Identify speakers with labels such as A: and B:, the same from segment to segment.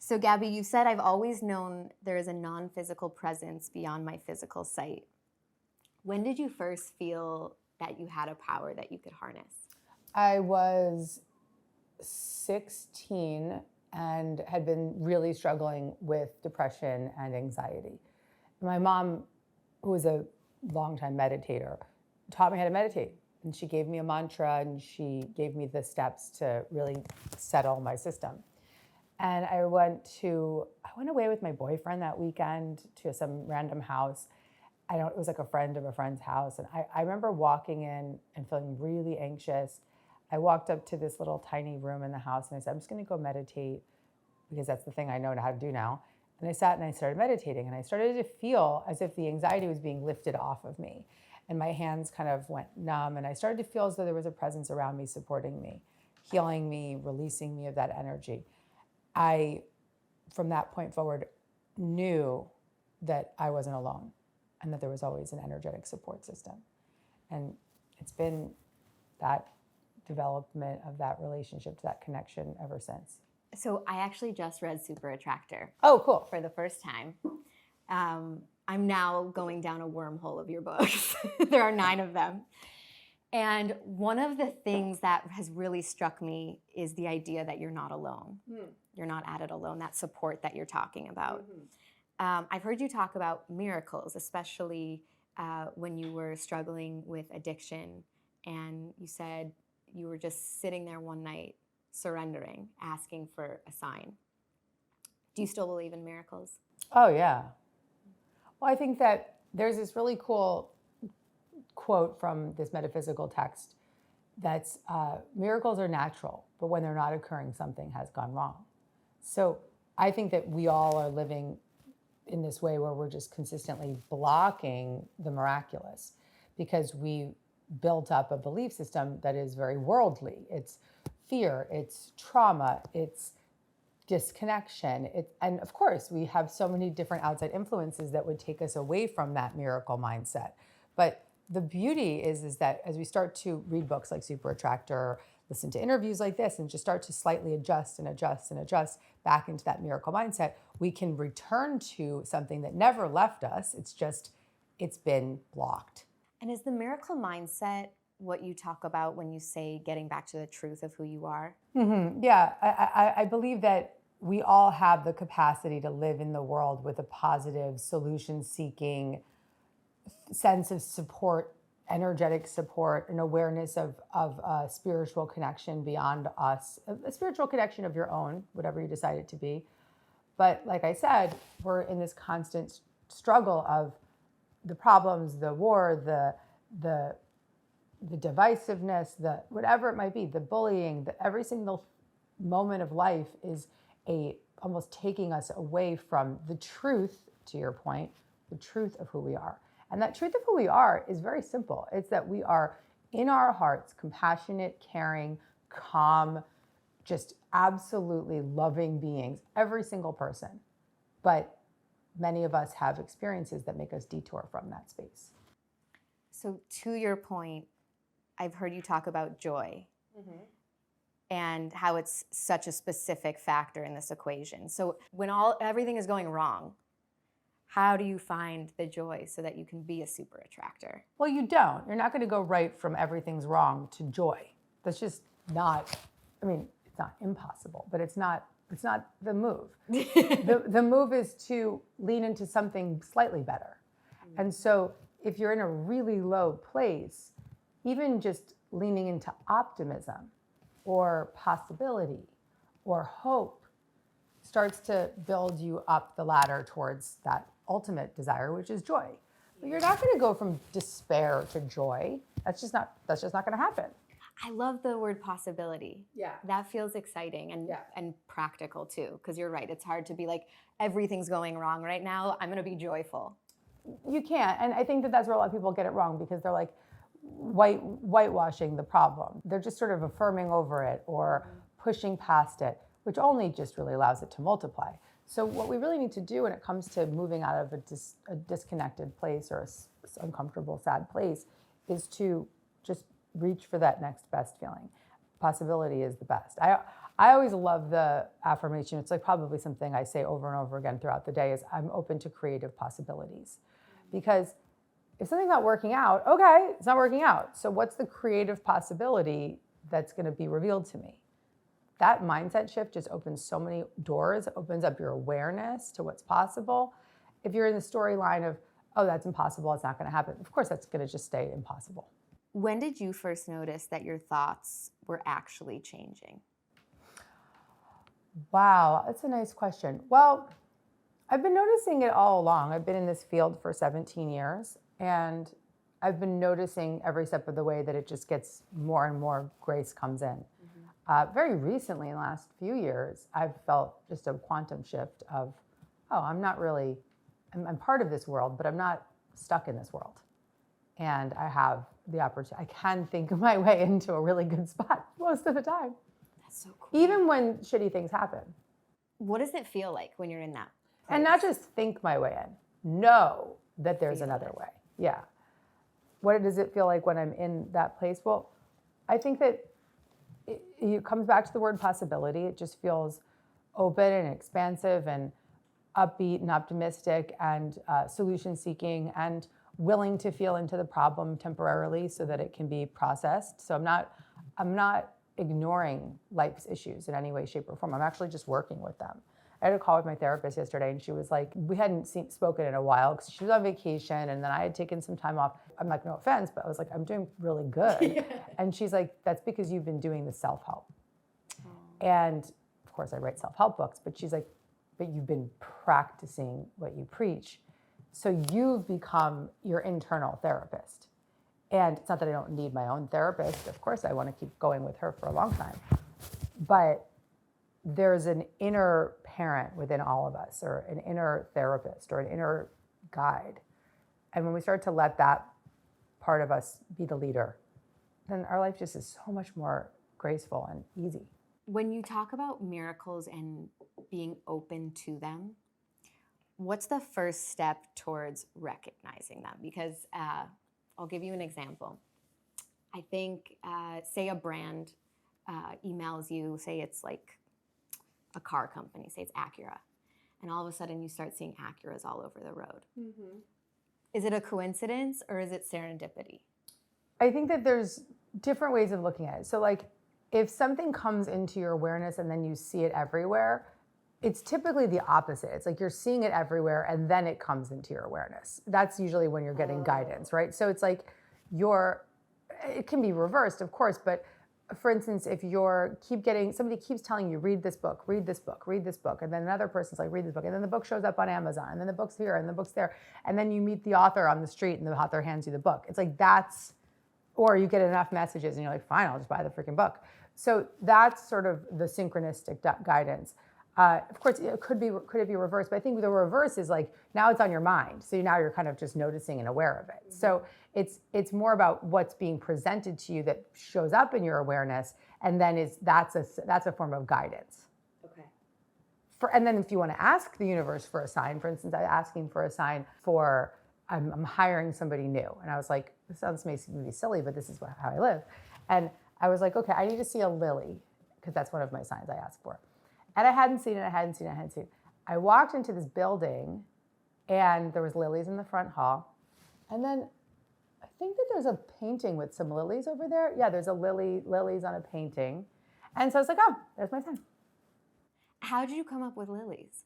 A: So Gabby, you said I've always known there is a non-physical presence beyond my physical sight. When did you first feel that you had a power that you could harness?
B: I was 16 and had been really struggling with depression and anxiety. My mom, who was a longtime meditator, taught me how to meditate. And she gave me a mantra and she gave me the steps to really settle my system. And I went away with my boyfriend that weekend to some random house. It was like a friend of a friend's house. And I remember walking in and feeling really anxious. I walked up to this little tiny room in the house and I said, I'm just going to go meditate because that's the thing I know how to do now. And I sat and I started meditating and I started to feel as if the anxiety was being lifted off of me. And my hands kind of went numb and I started to feel as though there was a presence around me, supporting me, healing me, releasing me of that energy. I, from that point forward, knew that I wasn't alone and that there was always an energetic support system. And it's been that development of that relationship, to that connection ever since.
A: So I actually just read Super Attractor.
B: Oh, cool.
A: For the first time. I'm now going down a wormhole of your books. There are 9 of them. And one of the things that has really struck me is the idea that you're not alone. You're not at it alone, that support that you're talking about. I've heard you talk about miracles, especially when you were struggling with addiction. And you said you were just sitting there one night, surrendering, asking for a sign. Do you still believe in miracles?
B: Oh, yeah. Well, I think that there's this really cool quote from this metaphysical text that's miracles are natural, but when they're not occurring, something has gone wrong. So I think that we all are living in this way where we're just consistently blocking the miraculous because we built up a belief system that is very worldly. It's fear, it's trauma, it's disconnection. And of course, we have so many different outside influences that would take us away from that miracle mindset. But the beauty is that as we start to read books like Super Attractor, listen to interviews like this, and just start to slightly adjust back into that miracle mindset, we can return to something that never left us. It's been blocked.
A: And is the miracle mindset what you talk about when you say getting back to the truth of who you are?
B: Mm-hmm. Yeah, I believe that we all have the capacity to live in the world with a positive, solution-seeking sense of support, energetic support, an awareness of a spiritual connection beyond us, a spiritual connection of your own, whatever you decide it to be. But like I said, we're in this constant struggle of the problems, the war, the divisiveness, the whatever it might be, the bullying, every single moment of life is almost taking us away from the truth, to your point, the truth of who we are. And that truth of who we are is very simple. It's that we are in our hearts, compassionate, caring, calm, just absolutely loving beings, every single person. But many of us have experiences that make us detour from that space.
A: So to your point, I've heard you talk about joy and how it's such a specific factor in this equation. So when everything is going wrong, how do you find the joy so that you can be a super attractor?
B: Well, you don't. You're not going to go right from everything's wrong to joy. That's just not, it's not impossible, but it's not the move. The move is to lean into something slightly better. And so if you're in a really low place, even just leaning into optimism or possibility or hope starts to build you up the ladder towards that ultimate desire, which is joy. But you're not going to go from despair to joy. That's just not going to happen.
A: I love the word possibility.
B: Yeah.
A: That feels exciting and practical too, because you're right. It's hard to be like, everything's going wrong right now, I'm going to be joyful.
B: You can't. And I think that that's where a lot of people get it wrong because they're like whitewashing the problem. They're just sort of affirming over it or pushing past it, which only just really allows it to multiply. So what we really need to do when it comes to moving out of a disconnected place or a uncomfortable, sad place is to just reach for that next best feeling. Possibility is the best. I always love the affirmation. It's like probably something I say over and over again throughout the day is I'm open to creative possibilities. Because if something's not working out, okay, it's not working out. So what's the creative possibility that's going to be revealed to me? That mindset shift just opens so many doors, opens up your awareness to what's possible. If you're in the storyline of, oh, that's impossible, it's not going to happen, of course that's going to just stay impossible.
A: When did you first notice that your thoughts were actually changing?
B: Wow, that's a nice question. Well, I've been noticing it all along. I've been in this field for 17 years, and I've been noticing every step of the way that it just gets more and more grace comes in. Very recently, in the last few years, I've felt just a quantum shift of, oh, I'm not really, I'm part of this world, but I'm not stuck in this world. And I have the opportunity, I can think my way into a really good spot most of the time.
A: That's so cool.
B: Even when shitty things happen.
A: What does it feel like when you're in that place?
B: And not just think my way in, know that there's another way. Yeah. What does it feel like when I'm in that place? Well, I think that it comes back to the word possibility. It just feels open and expansive and upbeat and optimistic and solution seeking and willing to feel into the problem temporarily so that it can be processed. So I'm not ignoring life's issues in any way, shape, or form. I'm actually just working with them. I had a call with my therapist yesterday, and she was like, we hadn't spoken in a while because she was on vacation, and then I had taken some time off. I'm like, no offense, but I was like, I'm doing really good. Yeah. And she's like, that's because you've been doing the self-help. Oh. And of course, I write self-help books, but she's like, but you've been practicing what you preach. So you've become your internal therapist. And it's not that I don't need my own therapist. Of course, I want to keep going with her for a long time. But there's an inner parent within all of us, or an inner therapist, or an inner guide. And when we start to let that part of us be the leader, then our life just is so much more graceful and easy.
A: When you talk about miracles and being open to them, what's the first step towards recognizing them? Because I'll give you an example. I think, say a brand emails you, say it's like a car company, say it's Acura, and all of a sudden you start seeing Acuras all over the road. Mm-hmm. Is it a coincidence or is it serendipity?
B: I think that there's different ways of looking at it. So like, if something comes into your awareness and then you see it everywhere, it's typically the opposite. It's like you're seeing it everywhere and then it comes into your awareness. That's usually when you're getting guidance, right? So it's like it can be reversed, of course, but for instance, if somebody keeps telling you, read this book, read this book, read this book, and then another person's like, read this book, and then the book shows up on Amazon, and then the book's here, and the book's there, and then you meet the author on the street, and the author hands you the book. It's like or you get enough messages, and you're like, fine, I'll just buy the freaking book. So that's sort of the synchronistic guidance. Of course, could it be reversed? But I think the reverse is like, now it's on your mind. So now you're kind of just noticing and aware of it. Mm-hmm. So it's more about what's being presented to you that shows up in your awareness. And then that's a form of guidance. Okay. And then if you want to ask the universe for a sign, for instance, I'm asking for a sign for, I'm hiring somebody new. And I was like, this sounds maybe silly, but this is how I live. And I was like, okay, I need to see a lily, because that's one of my signs I ask for. And I hadn't seen it. I walked into this building and there was lilies in the front hall. And then I think that there's a painting with some lilies over there. Yeah, there's lilies on a painting. And so I was like, oh, there's my sign.
A: How did you come up with lilies?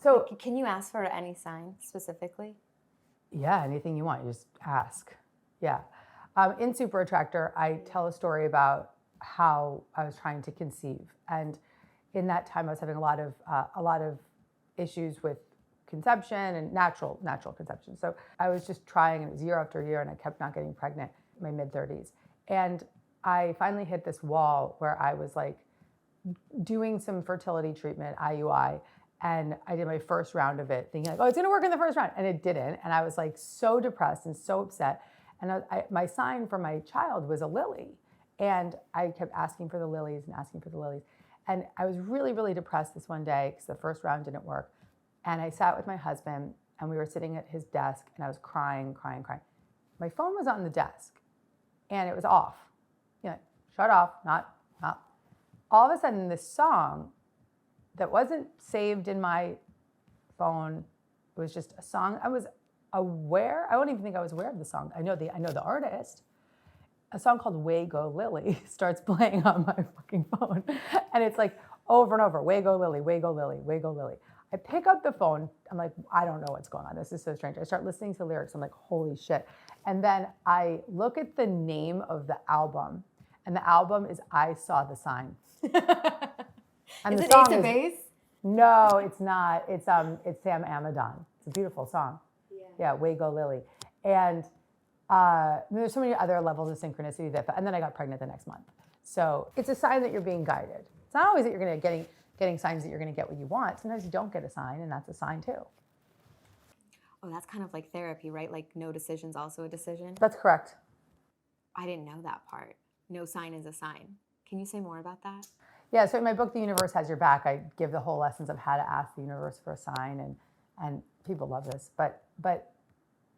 B: So
A: can you ask for any sign specifically?
B: Yeah, anything you want, you just ask. Yeah. In Super Attractor, I tell a story about how I was trying to conceive. And in that time, I was having a lot of issues with conception and natural conception. So I was just trying, and it was year after year, and I kept not getting pregnant in my mid-30s. And I finally hit this wall where I was like doing some fertility treatment, IUI, and I did my first round of it, thinking like, oh, it's gonna work in the first round, and it didn't. And I was like so depressed and so upset. And my sign for my child was a lily, and I kept asking for the lilies and asking for the lilies. And I was really, really depressed this one day because the first round didn't work. And I sat with my husband, and we were sitting at his desk, and I was crying. My phone was on the desk, and it was off. Shut off, not. all of a sudden this song that wasn't saved in my phone, it was just a song I was aware, I don't even think I was aware of the song. I know the artist. A song called Way Go Lily starts playing on my fucking phone. And it's like over and over, Way Go Lily, Way Go Lily, Way Go Lily. I pick up the phone, I'm like, I don't know what's going on. This is so strange. I start listening to the lyrics, I'm like, holy shit. And then I look at the name of the album, and the album is I Saw the Sign. And
A: Is
B: the
A: it
B: song
A: Ace of
B: is,
A: Base?
B: no, it's not. It's Sam Amidon. It's a beautiful song. Yeah, Way Go Lily. And there's so many other levels of synchronicity and then I got pregnant the next month. So it's a sign that you're being guided. It's not always that you're going to getting signs that you're going to get what you want. Sometimes you don't get a sign, and that's a sign too.
A: Oh, that's kind of like therapy, right? Like no decision's also a decision.
B: That's correct.
A: I didn't know that part. No sign is a sign. Can you say more about that?
B: Yeah, so in my book, The Universe Has Your Back, I give the whole lessons of how to ask the universe for a sign, and people love this. But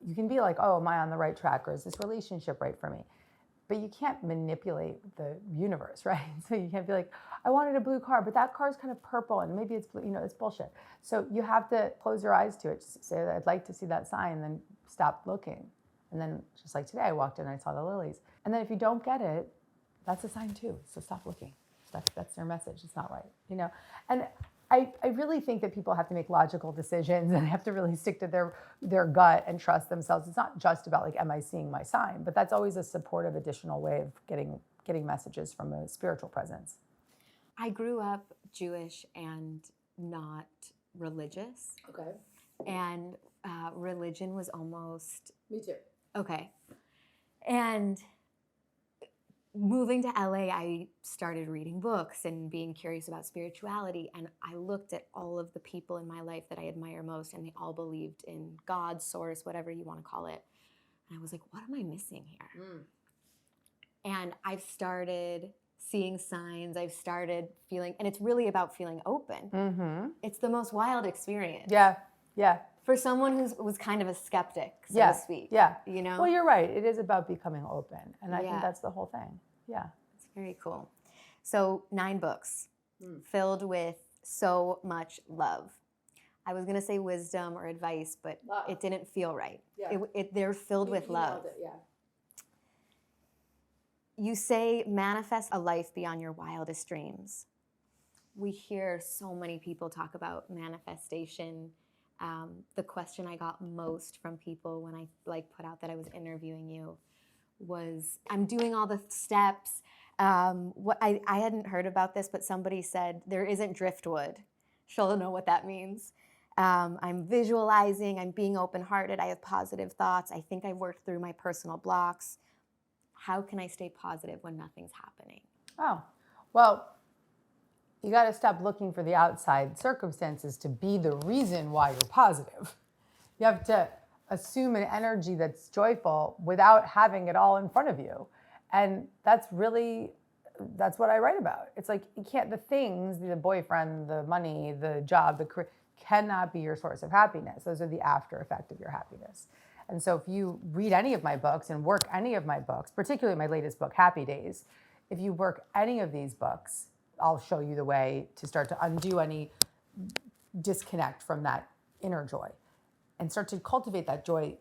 B: you can be like, oh, am I on the right track, or is this relationship right for me? But you can't manipulate the universe, right? So you can't be like, I wanted a blue car, but that car's kind of purple, and maybe it's blue, it's bullshit. So you have to close your eyes to it, just say that I'd like to see that sign, and then stop looking. And then just like today, I walked in and I saw the lilies. And then if you don't get it, that's a sign too. So stop looking. That's their message. It's not right, And I really think that people have to make logical decisions and have to really stick to their gut and trust themselves. It's not just about like, am I seeing my sign? But that's always a supportive additional way of getting messages from a spiritual presence.
A: I grew up Jewish and not religious.
B: Okay.
A: And religion was almost...
B: Me too.
A: Okay. And moving to LA, I started reading books and being curious about spirituality. And I looked at all of the people in my life that I admire most, and they all believed in God, source, whatever you want to call it. And I was like, what am I missing here? And I've started seeing signs. I've started feeling, and it's really about feeling open.
B: Mm-hmm.
A: It's the most wild experience.
B: Yeah.
A: For someone who was kind of a skeptic, so to speak.
B: Yeah.
A: Well,
B: you're right. It is about becoming open. And I think that's the whole thing. Yeah.
A: It's very cool. So 9 books filled with so much love. I was going to say wisdom or advice, but it didn't feel right.
B: Yeah.
A: They're filled with love.
B: It, yeah.
A: You say manifest a life beyond your wildest dreams. We hear so many people talk about manifestation. The question I got most from people when I put out that I was interviewing you was, I'm doing all the steps. I hadn't heard about this, but somebody said there isn't driftwood. She'll know what that means. I'm visualizing, I'm being open-hearted, I have positive thoughts, I think I've worked through my personal blocks. How can I stay positive when nothing's happening?
B: Oh, well, you got to stop looking for the outside circumstances to be the reason why you're positive. You have to assume an energy that's joyful without having it all in front of you. And that's what I write about. It's like, you can't, the things, the boyfriend, the money, the job, the career, cannot be your source of happiness. Those are the after effect of your happiness. And so if you read any of my books and work any of my books, particularly my latest book, Happy Days, if you work any of these books, I'll show you the way to start to undo any disconnect from that inner joy and start to cultivate that joy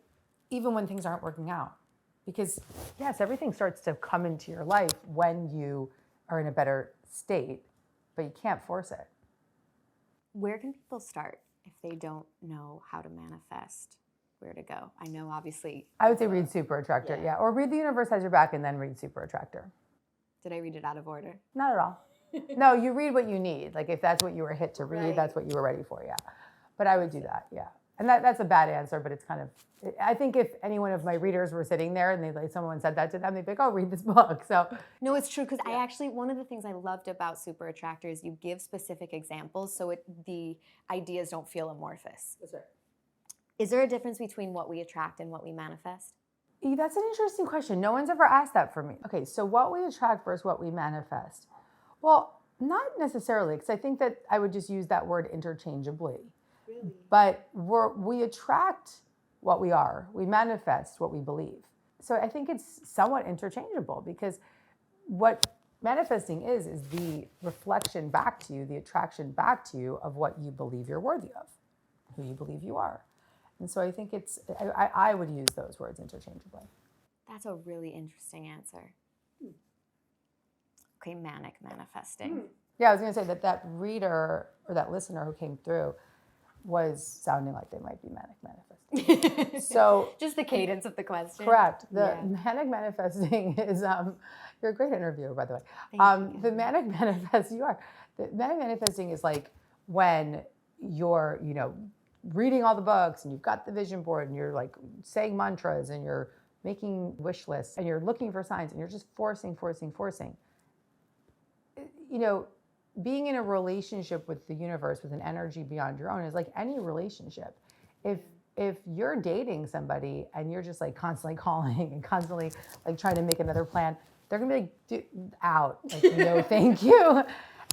B: even when things aren't working out. Because yes, everything starts to come into your life when you are in a better state, but you can't force it.
A: Where can people start if they don't know how to manifest? Where to go? I know, obviously.
B: I would say read Super Attractor, yeah. Or read The Universe Has Your Back and then read Super Attractor.
A: Did I read it out of order?
B: Not at all. No, you read what you need. Like if that's what you were hit to read,
A: Right.
B: That's what you were ready for, yeah. But I would do that, yeah. And that's a bad answer, but it's kind of, I think if any one of my readers were sitting there and someone said that to them, they'd be like, oh, read this book. So
A: No, it's true, because I actually, one of the things I loved about Super Attractor is you give specific examples so the ideas don't feel amorphous.
B: that's right.
A: Is there a difference between what we attract and what we manifest?
B: That's an interesting question. No one's ever asked that for me. Okay, so what we attract versus what we manifest. Well, not necessarily, because I think that I would just use that word interchangeably. Really? But we attract what we are. We manifest what we believe. So I think it's somewhat interchangeable, because what manifesting is the reflection back to you, the attraction back to you of what you believe you're worthy of, who you believe you are. And so I think I would use those words interchangeably.
A: That's a really interesting answer. Okay, manic manifesting.
B: Yeah, I was going to say that reader or that listener who came through was sounding like they might be manic manifesting. So
A: just the cadence of the question.
B: Correct. The manic manifesting is you're a great interviewer, by the way.
A: Thank you.
B: The manic The manic manifesting is like when you're, reading all the books and you've got the vision board and you're like saying mantras and you're making wish lists and you're looking for signs and you're just forcing. Being in a relationship with the universe with an energy beyond your own is like any relationship. If you're dating somebody and you're just like constantly calling and constantly like trying to make another plan, they're gonna be like, out, like, no, thank you.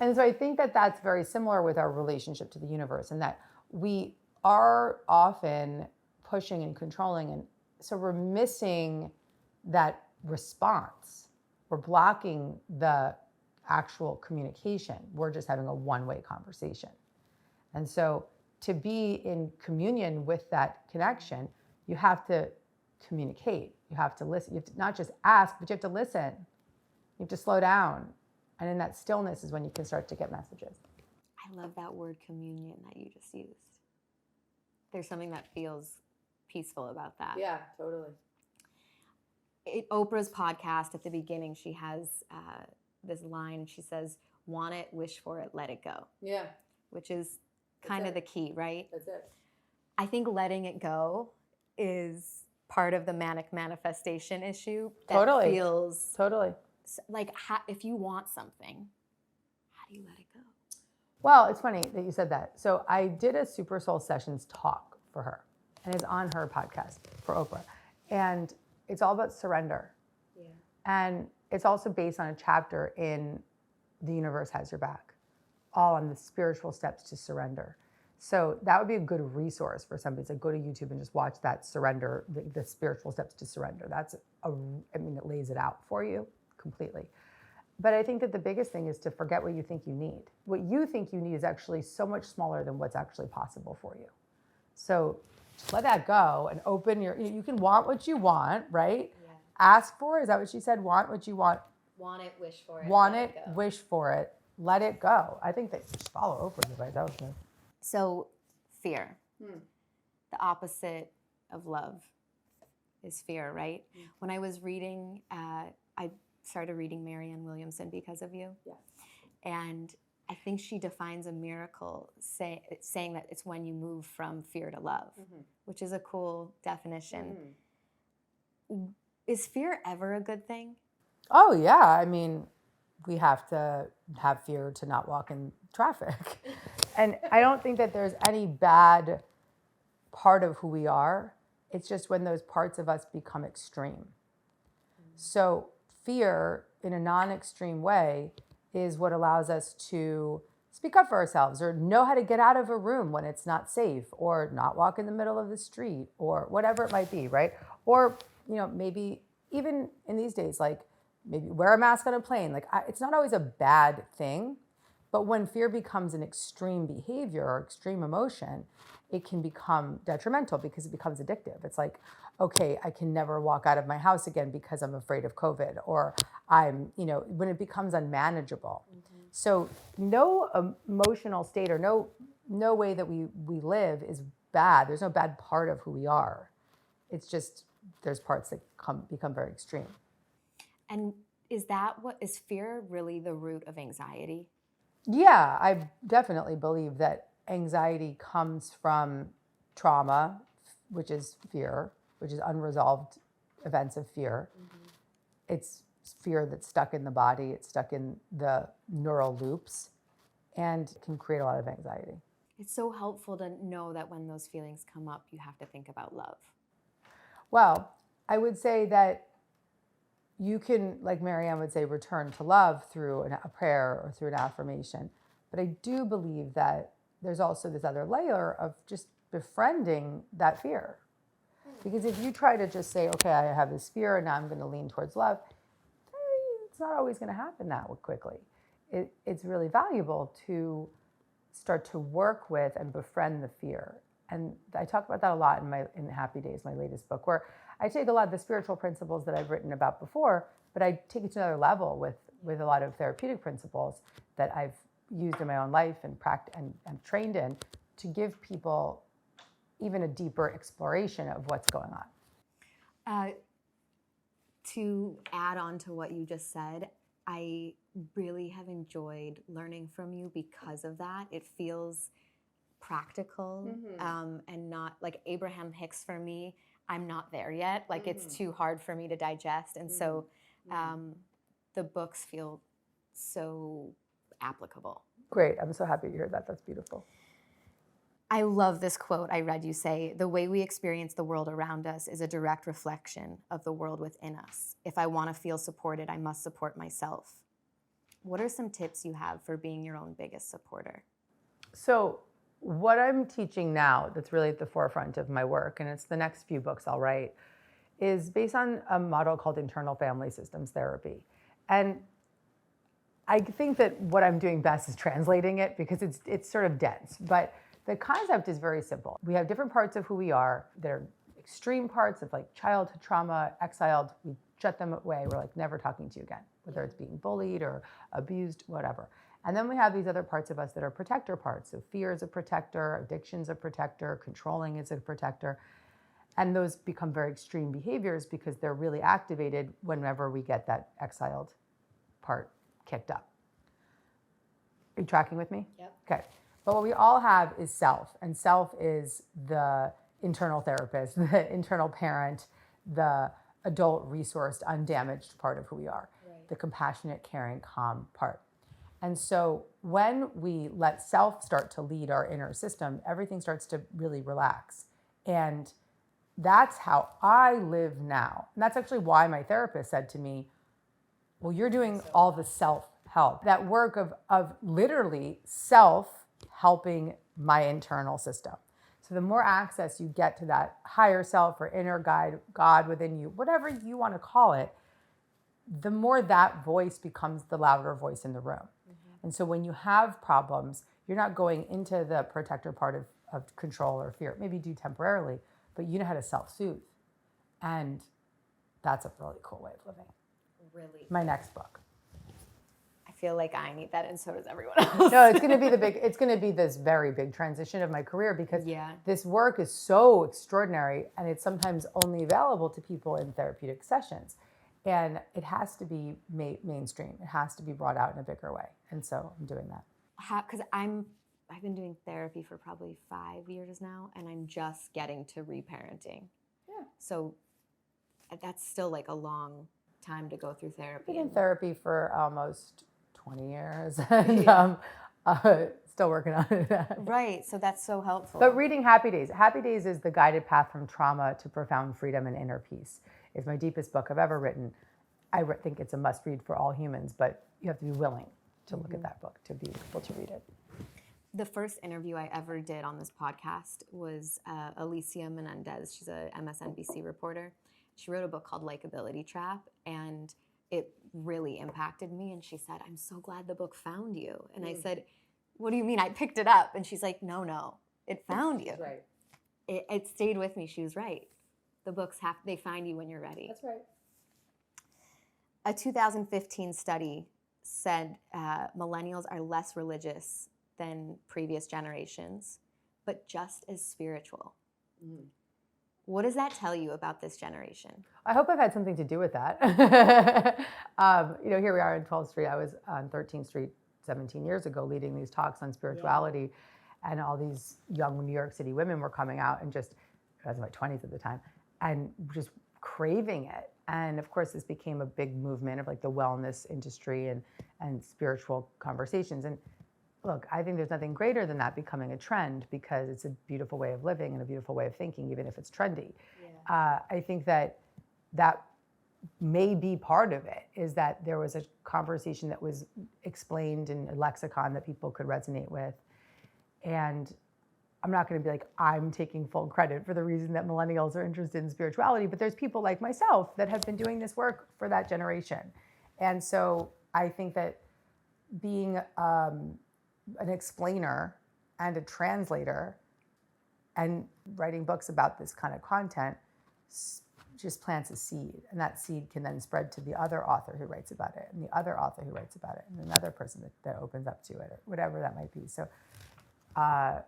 B: And so I think that that's very similar with our relationship to the universe, and that we are often pushing and controlling, and so we're missing that response. We're blocking the actual communication. We're just having a one-way conversation. And so to be in communion with that connection, you have to communicate. You have to listen. You have to not just ask, but you have to listen. You have to slow down. And in that stillness is when you can start to get messages.
A: I love that word communion that you just used. There's something that feels peaceful about that.
B: Yeah, totally.
A: Oprah's podcast, at the beginning, she has this line. She says, "Want it, wish for it, let it go."
B: Yeah.
A: Which is kind of the key, right?
B: That's it.
A: I think letting it go is part of the manic manifestation issue. That feels
B: totally
A: like if you want something, how do you let it go?
B: Well, it's funny that you said that. So I did a Super Soul Sessions talk for her, and it's on her podcast for Oprah. And it's all about surrender. Yeah. And it's also based on a chapter in The Universe Has Your Back, all on the spiritual steps to surrender. So that would be a good resource for somebody to go to YouTube and just watch that surrender, the spiritual steps to surrender. It lays it out for you completely. But I think that the biggest thing is to forget what you think you need. What you think you need is actually so much smaller than what's actually possible for you. So let that go and open you can want what you want, right? Yeah. Ask for it. Is that what she said? Want what you want.
A: Want it, wish for it.
B: Want it, wish for it. Let it go. I think that just follow Oprah's advice. That was good.
A: So fear. The opposite of love is fear, right? When I was reading, I started reading Marianne Williamson because of you. Yeah. And I think she defines a miracle saying that it's when you move from fear to love, which is a cool definition. Is fear ever a good thing?
B: Oh, yeah. I mean, we have to have fear to not walk in traffic. And I don't think that there's any bad part of who we are. It's just when those parts of us become extreme. So fear in a non-extreme way is what allows us to speak up for ourselves or know how to get out of a room when it's not safe, or not walk in the middle of the street, or whatever it might be, right? Or, maybe even in these days, like maybe wear a mask on a plane. Like it's not always a bad thing, but when fear becomes an extreme behavior or extreme emotion, it can become detrimental because it becomes addictive. It's like, okay, I can never walk out of my house again because I'm afraid of COVID, or when it becomes unmanageable. So no emotional state or no way that we live is bad. There's no bad part of who we are. It's just there's parts that become very extreme.
A: And is fear really the root of anxiety?
B: Yeah, I definitely believe that anxiety comes from trauma, which is fear, which is unresolved events of fear. It's fear that's stuck in the body, it's stuck in the neural loops, and can create a lot of anxiety.
A: It's so helpful to know that when those feelings come up, you have to think about love.
B: Well, I would say that you can, like Marianne would say, return to love through a prayer or through an affirmation. But I do believe that there's also this other layer of just befriending that fear. Because if you try to just say, okay, I have this fear and now I'm going to lean towards love, it's it's not always going to happen that quickly. It's really valuable to start to work with and befriend the fear. And I talk about that a lot in Happy Days, my latest book, where I take a lot of the spiritual principles that I've written about before, but I take it to another level with a lot of therapeutic principles that I've used in my own life and trained in to give people even a deeper exploration of what's going on.
A: To add on to what you just said, I really have enjoyed learning from you because of that. It feels practical and not like Abraham Hicks for me. I'm not there yet. Like it's too hard for me to digest. And so the books feel so applicable.
B: Great. I'm so happy to hear that. That's beautiful.
A: I love this quote I read you say, "The way we experience the world around us is a direct reflection of the world within us. If I want to feel supported, I must support myself." What are some tips you have for being your own biggest supporter?
B: So what I'm teaching now that's really at the forefront of my work, and it's the next few books I'll write, is based on a model called internal family systems therapy. And I think that what I'm doing best is translating it because it's sort of dense, but the concept is very simple. We have different parts of who we are. They're extreme parts of like childhood trauma, exiled. We shut them away. We're like never talking to you again, whether it's being bullied or abused, whatever. And then we have these other parts of us that are protector parts. So fear is a protector, addiction's a protector, controlling is a protector. And those become very extreme behaviors because they're really activated whenever we get that exiled part kicked up. Are you tracking with me?
A: Yep.
B: Okay. But what we all have is self, and self is the internal therapist, the internal parent, the adult resourced, undamaged part of who we are, the compassionate, caring, calm part. And so when we let self start to lead our inner system, everything starts to really relax. And that's how I live now. And that's actually why my therapist said to me, well, you're doing all the self-help, that work of literally self-helping my internal system. So the more access you get to that higher self or inner guide, God within you, whatever you want to call it, the more that voice becomes the louder voice in the room. And so when you have problems, you're not going into the protector part of control or fear. Maybe you do temporarily, but you know how to self-soothe. And that's a really cool way of living.
A: Really?
B: My next book.
A: I feel like I need that, and so does everyone else.
B: No, it's going to be this very big transition of my career because this work is so extraordinary and it's sometimes only available to people in therapeutic sessions. And it has to be mainstream. It has to be brought out in a bigger way. And so I'm doing that.
A: Because I've been doing therapy for probably 5 years now, and I'm just getting to reparenting. Yeah. So that's still like a long time to go through therapy.
B: I've been in therapy for almost 20 years and still working on it.
A: Right, so that's so helpful.
B: But reading Happy Days. Happy Days is the guided path from trauma to profound freedom and inner peace. It's my deepest book I've ever written. I think it's a must read for all humans, but you have to be willing to look at that book to be able to read it.
A: The first interview I ever did on this podcast was Alicia Menendez. She's a MSNBC reporter. She wrote a book called Likeability Trap, and it really impacted me. And she said, "I'm so glad the book found you." And I said, "What do you mean? I picked it up." And she's like, No, it found you.
B: That's right.
A: It stayed with me. She was right. The books they find you when you're ready.
B: That's right.
A: A 2015 study said millennials are less religious than previous generations, but just as spiritual. What does that tell you about this generation?
B: I hope I've had something to do with that. Here we are on 12th Street. I was on 13th Street 17 years ago leading these talks on spirituality, and all these young New York City women were coming out and just, I was in my 20s at the time, and just craving it. And of course, this became a big movement of like the wellness industry and spiritual conversations. And look, I think there's nothing greater than that becoming a trend because it's a beautiful way of living and a beautiful way of thinking, even if it's trendy. I think that may be part of it, is that there was a conversation that was explained in a lexicon that people could resonate with. And I'm not going to be like, I'm taking full credit for the reason that millennials are interested in spirituality, but there's people like myself that have been doing this work for that generation. And so I think that being an explainer and a translator and writing books about this kind of content just plants a seed, and that seed can then spread to the other author who writes about it, and the other author who writes about it, and another person that opens up to it, or whatever that might be. So I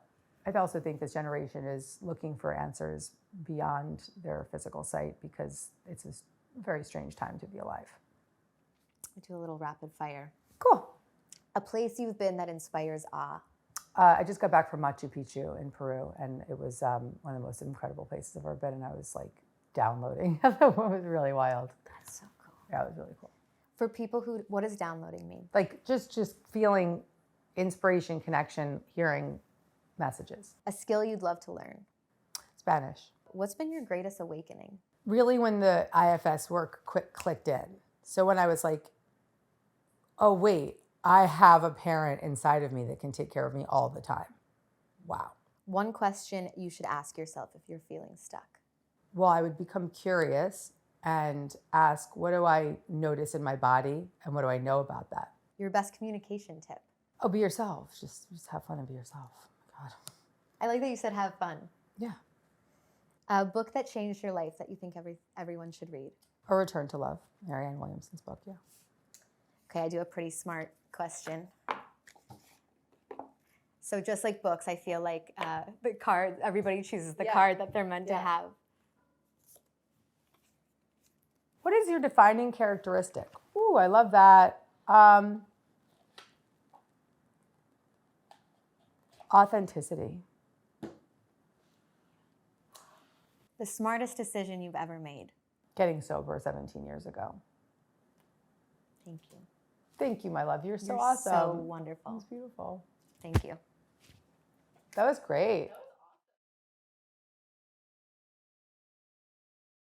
B: also think this generation is looking for answers beyond their physical sight, because it's a very strange time to be alive.
A: We do a little rapid fire.
B: Cool.
A: A place you've been that inspires awe.
B: I just got back from Machu Picchu in Peru, and it was one of the most incredible places I've ever been, and I was like downloading. It was really wild.
A: That's so cool.
B: Yeah, it was really cool.
A: For people who, what does downloading mean?
B: Like just feeling inspiration, connection, hearing messages.
A: A skill you'd love to learn.
B: Spanish.
A: What's been your greatest awakening?
B: Really when the IFS work clicked in. So when I was like, oh wait, I have a parent inside of me that can take care of me all the time. Wow.
A: One question you should ask yourself if you're feeling stuck.
B: Well, I would become curious and ask, what do I notice in my body, and what do I know about that?
A: Your best communication tip.
B: Oh, be yourself. Just have fun and be yourself. Oh my God.
A: I like that you said have fun.
B: Yeah.
A: A book that changed your life that you think everyone should read.
B: A Return to Love, Marianne Williamson's book, yeah.
A: Okay, I do a pretty smart question. So just like books, I feel like the card, everybody chooses the card that they're meant to have.
B: What is your defining characteristic? Ooh, I love that. Authenticity.
A: The smartest decision you've ever made.
B: Getting sober 17 years ago.
A: Thank you.
B: Thank you, my love. You're so
A: You're
B: awesome.
A: so wonderful.
B: That was beautiful.
A: Thank you.
B: That was great.